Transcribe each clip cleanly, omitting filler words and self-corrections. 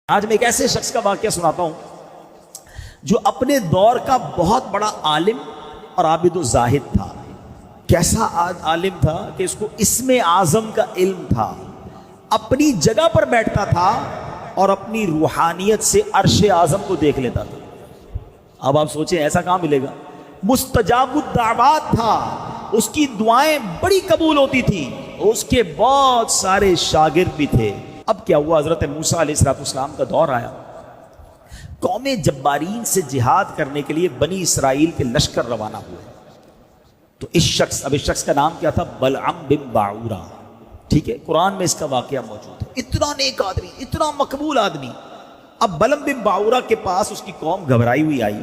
آج میں ایک ایسے شخص کا واقعہ سناتا ہوں جو اپنے دور کا بہت بڑا عالم اور عابد و زاہد تھا۔ کیسا عالم تھا کہ اس کو اسم اعظم کا علم تھا، اپنی جگہ پر بیٹھتا تھا اور اپنی روحانیت سے عرش اعظم کو دیکھ لیتا تھا۔ اب آپ سوچیں ایسا کہاں ملے گا؟ مستجاب الدعوات تھا، اس کی دعائیں بڑی قبول ہوتی تھیں، اس کے بہت سارے شاگرد بھی تھے۔ اب کیا ہوا؟ حضرت موسیٰ علیہ السلام کا دور آیا، قوم جبارین سے جہاد کرنے کے لیے بنی اسرائیل کے لشکر روانہ ہوئے۔ تو اس شخص کا نام کیا تھا؟ بلعم بن باعورہ۔ ٹھیک ہے، قرآن میں اس کا واقعہ موجود ہے۔ اتنا نیک آدمی، اتنا مقبول آدمی۔ اب بلعم بن باعورہ کے پاس اس کی قوم گھبرائی ہوئی آئی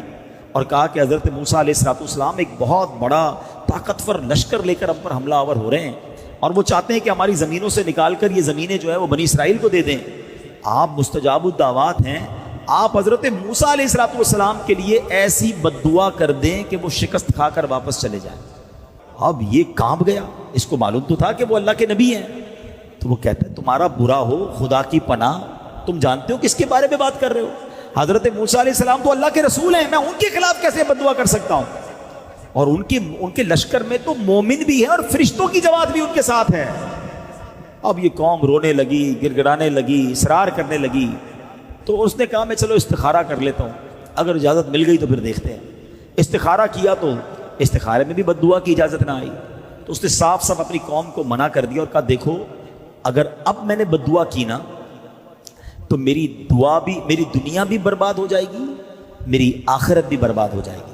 اور کہا کہ حضرت موسیٰ علیہ السلام ایک بہت بڑا طاقتور لشکر لے کر ہم پر حملہ آور ہو رہے ہیں اور وہ چاہتے ہیں کہ ہماری زمینوں سے نکال کر یہ زمینیں جو ہے وہ بنی اسرائیل کو دے دیں۔ آپ مستجاب الدعوات ہیں، آپ حضرت موسیٰ علیہ السلام کے لیے ایسی بد دعا کر دیں کہ وہ شکست کھا کر واپس چلے جائیں۔ اب یہ کانپ گیا، اس کو معلوم تو تھا کہ وہ اللہ کے نبی ہیں۔ تو وہ کہتے ہیں تمہارا برا ہو خدا کی پناہ، تم جانتے ہو کس کے بارے میں بات کر رہے ہو؟ حضرت موسیٰ علیہ السلام تو اللہ کے رسول ہیں، میں ان کے خلاف کیسے بد دعا کر سکتا ہوں؟ اور ان کے لشکر میں تو مومن بھی ہے اور فرشتوں کی جماعت بھی ان کے ساتھ ہے۔ اب یہ قوم رونے لگی، گر گرانے لگی، اصرار کرنے لگی۔ تو اس نے کہا میں چلو استخارہ کر لیتا ہوں، اگر اجازت مل گئی تو پھر دیکھتے ہیں۔ استخارہ کیا تو استخارے میں بھی بد دعا کی اجازت نہ آئی، تو اس نے صاف صاف اپنی قوم کو منع کر دیا اور کہا دیکھو اگر اب میں نے بد دعا کی نا تو میری دنیا بھی برباد ہو جائے گی، میری آخرت بھی برباد ہو جائے گی۔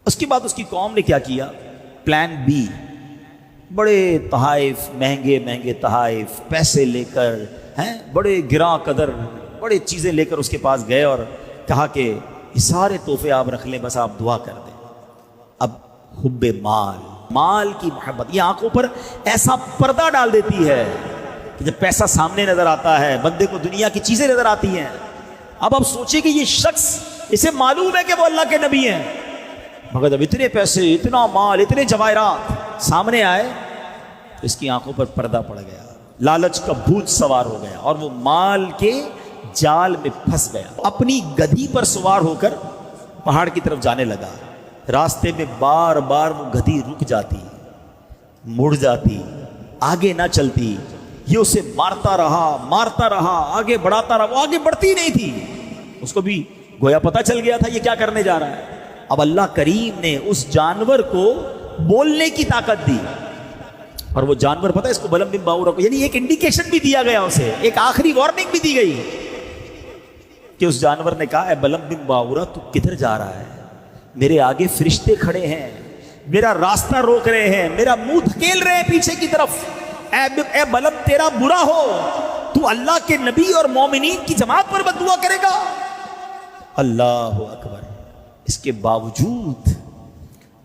اس کے بعد اس کی قوم نے کیا کیا؟ پلان بی، بڑے تحائف، مہنگے تحائف پیسے لے کر، بڑے گراں قدر بڑے چیزیں لے کر اس کے پاس گئے اور کہا کہ یہ سارے تحفے آپ رکھ لیں، بس آپ دعا کر دیں۔ اب حب مال کی محبت یہ آنکھوں پر ایسا پردہ ڈال دیتی ہے کہ جب پیسہ سامنے نظر آتا ہے بندے کو دنیا کی چیزیں نظر آتی ہیں۔ اب آپ سوچیں کہ یہ شخص، اسے معلوم ہے کہ وہ اللہ کے نبی ہیں، مگر جب اتنے پیسے، اتنا مال، اتنے جواہرات سامنے آئے تو اس کی آنکھوں پر پردہ پڑ گیا، لالچ کا بھوت سوار ہو گیا اور وہ مال کے جال میں پھنس گیا۔ اپنی گدھی پر سوار ہو کر پہاڑ کی طرف جانے لگا۔ راستے میں بار بار وہ گدھی رک جاتی، مڑ جاتی، آگے نہ چلتی۔ یہ اسے مارتا رہا، آگے بڑھاتا رہا، وہ آگے بڑھتی نہیں تھی۔ اس کو بھی گویا پتہ چل گیا تھا یہ کیا کرنے جا رہا ہے۔ اب اللہ کریم نے اس جانور کو بولنے کی طاقت دی، اور وہ جانور پتہ ہے اس کو بلعم بن باعورہ کو، یعنی ایک انڈیکیشن بھی دیا گیا اسے، ایک آخری وارننگ بھی دی گئی کہ اس جانور نے کہا اے بلعم بن باعورہ تو کدھر جا رہا ہے؟ میرے آگے فرشتے کھڑے ہیں، میرا راستہ روک رہے ہیں، میرا منہ دھکیل رہے ہیں پیچھے کی طرف۔ اے بلعم تیرا برا ہو، تو اللہ کے نبی اور مومنین کی جماعت پر بد دعا کرے گا؟ اللہ اکبر۔ اس کے باوجود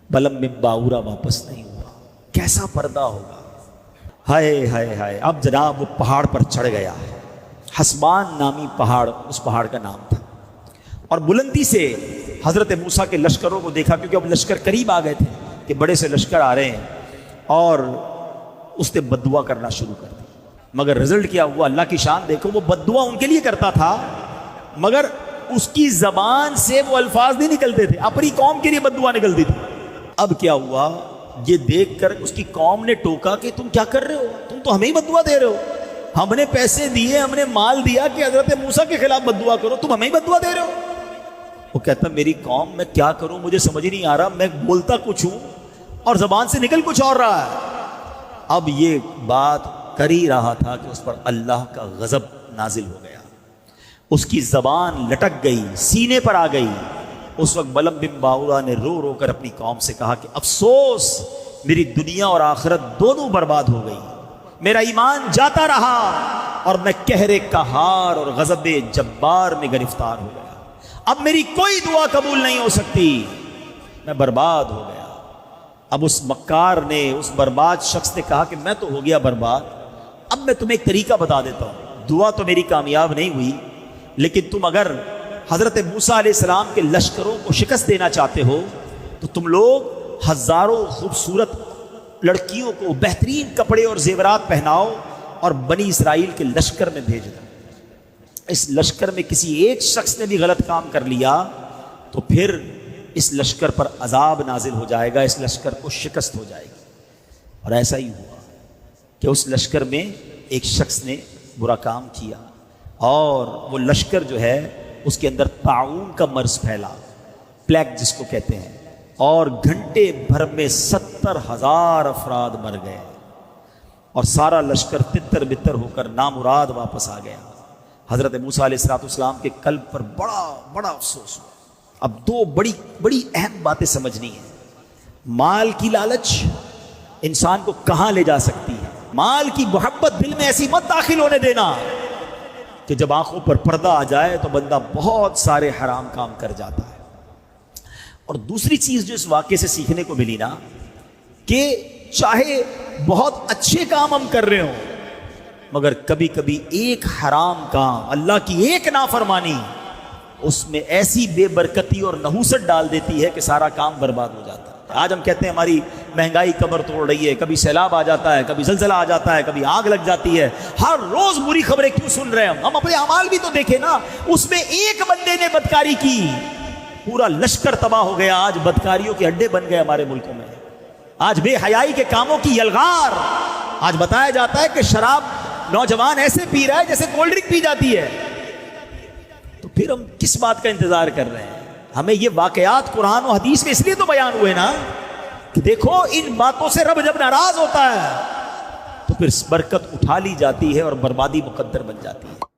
بلعم بن باعورہ واپس نہیں ہوا۔ کیسا پردہ ہوگا! ہائے ہائے ہائے! اب جناب وہ پہاڑ پر چڑھ گیا، حسبان نامی پہاڑ اس پہاڑ کا نام تھا، اور بلندی سے حضرت موسیٰ کے لشکروں کو دیکھا، کیونکہ اب لشکر قریب آ گئے تھے کہ بڑے سے لشکر آ رہے ہیں، اور اس نے بد دعا کرنا شروع کر دی۔ مگر رزلٹ کیا ہوا؟ اللہ کی شان دیکھو، وہ بد دعا ان کے لیے کرتا تھا مگر اس کی زبان سے وہ الفاظ نہیں نکلتے تھے، اپنی قوم کے لیے بد دعا نکلتی تھی۔ اب کیا ہوا؟ یہ دیکھ کر اس کی قوم نے ٹوکا کہ تم کیا کر رہے ہو؟ تم تو ہمیں ہی بد دعا دے رہے ہو، ہم نے پیسے دیے، ہم نے مال دیا کہ حضرت موسیٰ کے خلاف بد دعا کرو، تم ہمیں ہی بد دعا دے رہے ہو۔ وہ کہتا میری قوم میں کیا کروں، مجھے سمجھ نہیں آ رہا، میں بولتا کچھ ہوں اور زبان سے نکل کچھ اور رہا ہے۔ اب یہ بات کر ہی رہا تھا کہ اس پر اللہ کا غضب نازل ہو گیا، اس کی زبان لٹک گئی، سینے پر آ گئی۔ اس وقت بلعم بن باعورہ نے رو رو کر اپنی قوم سے کہا کہ افسوس، میری دنیا اور آخرت دونوں برباد ہو گئی، میرا ایمان جاتا رہا اور میں قہر قہار اور غضب جبار میں گرفتار ہو گیا۔ اب میری کوئی دعا قبول نہیں ہو سکتی، میں برباد ہو گیا۔ اب اس مکار نے، اس برباد شخص نے کہا کہ میں تو ہو گیا برباد، اب میں تمہیں ایک طریقہ بتا دیتا ہوں، دعا تو میری کامیاب نہیں ہوئی، لیکن تم اگر حضرت موسیٰ علیہ السلام کے لشکروں کو شکست دینا چاہتے ہو تو تم لوگ ہزاروں خوبصورت لڑکیوں کو بہترین کپڑے اور زیورات پہناؤ اور بنی اسرائیل کے لشکر میں بھیج دو۔ اس لشکر میں کسی ایک شخص نے بھی غلط کام کر لیا تو پھر اس لشکر پر عذاب نازل ہو جائے گا، اس لشکر کو شکست ہو جائے گی۔ اور ایسا ہی ہوا کہ اس لشکر میں ایک شخص نے برا کام کیا اور وہ لشکر جو ہے اس کے اندر طاعون کا مرض پھیلا، پلیگ جس کو کہتے ہیں، اور گھنٹے بھر میں 70,000 افراد مر گئے اور سارا لشکر تتر بتر ہو کر نامراد واپس آ گیا۔ حضرت موسیٰ علیہ السلام کے قلب پر بڑا افسوس ہوا۔ اب دو بڑی اہم باتیں سمجھنی ہیں۔ مال کی لالچ انسان کو کہاں لے جا سکتی ہے؟ مال کی محبت دل میں ایسی مت داخل ہونے دینا کہ جب آنکھوں پر پردہ آ جائے تو بندہ بہت سارے حرام کام کر جاتا ہے۔ اور دوسری چیز جو اس واقعے سے سیکھنے کو ملی نا، کہ چاہے بہت اچھے کام ہم کر رہے ہوں مگر کبھی کبھی ایک حرام کام، اللہ کی ایک نافرمانی، اس میں ایسی بے برکتی اور نحوست ڈال دیتی ہے کہ سارا کام برباد ہو جاتا ہے۔ آج ہم کہتے ہیں ہماری مہنگائی کمر توڑ رہی ہے، کبھی سیلاب آ جاتا ہے، کبھی زلزلہ آ جاتا ہے، کبھی آگ لگ جاتی ہے، ہر روز بری خبریں کیوں سن رہے ہیں ہم اپنے اعمال بھی تو دیکھیں نا۔ اس میں ایک بندے نے بدکاری کی، پورا لشکر تباہ ہو گیا۔ آج بدکاریوں کے اڈے بن گئے ہمارے ملکوں میں، آج بے حیائی کے کاموں کی یلغار۔ آج بتایا جاتا ہے کہ شراب نوجوان ایسے پی رہا ہے جیسے کولڈ ڈرنک پی جاتی ہے، تو پھر ہم کس بات کا انتظار کر رہے ہیں؟ ہمیں یہ واقعات قرآن و حدیث میں اس لیے تو بیان ہوئے نا کہ دیکھو ان باتوں سے رب جب ناراض ہوتا ہے تو پھر برکت اٹھا لی جاتی ہے اور بربادی مقدر بن جاتی ہے۔